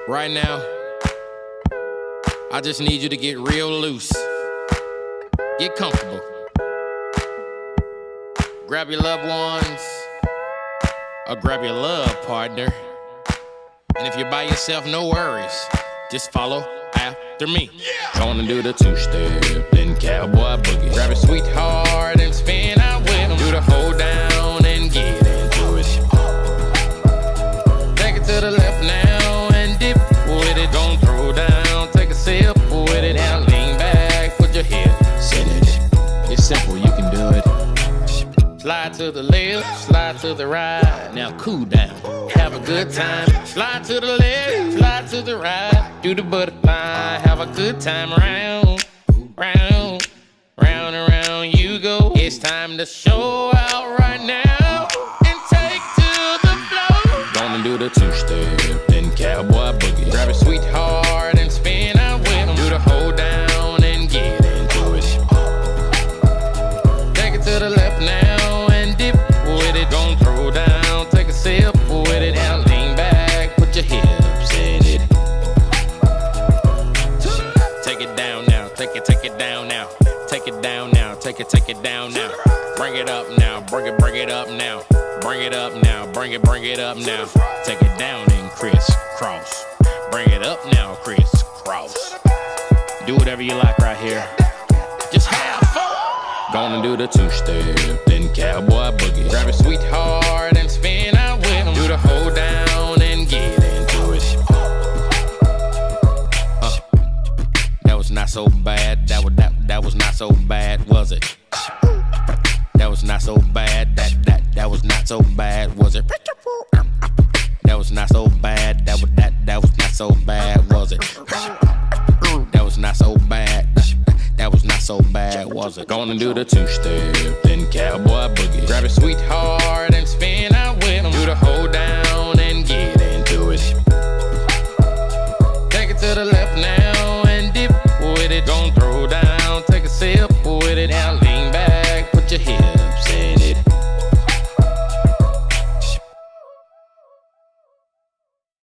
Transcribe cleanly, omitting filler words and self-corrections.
Right now, I just need you to get real loose. Get comfortable. Grab your loved ones, or grab your love partner. And if you're by yourself, no worries. Just follow after me. Gonna do the two-step, then cowboy boogie. Grab a sweetheart and spin out with him. Do the hold down and get into it. Take it to the left now and dip with it. Don't throw down, take a sip with it. Now lean back, put your head in it. It's simple, you can do it. Slide to the left, slide to the right. Now cool down, have a good time. Slide to the left, slide to the right. Do the butterfly, have a good time. Round, round, round and round you go. It's time to show out right now and take to the floor. Gonna do the two-step, then cowboy boogie. Grab a sweetheart and spin out with him. Do the hold down and get into it. Take it to the left now and dip with it. Don't throw down, take a sip with it. Now lean back, put your hips in it. Take it down now, take it down now. Take it down now, take it down now. Bring it up now, bring it up now. Bring it up now, bring it up now. Take it down and crisscross. Bring it up now, crisscross. Do whatever you like right here. Just have fun. Gonna do the two-step, then cowboy boogie. Grab a sweetheart and spin out with him. Do the hold down and get into it. That was not so bad. That was not so bad, was it? That was not so bad. That was not so bad, was it? That was not so bad. That was not so bad, was it? That was not so bad. That was not so bad, was it? Gonna do the two-step, then cowboy boogie. Grab a sweetheart and spin out with him. Do the hold down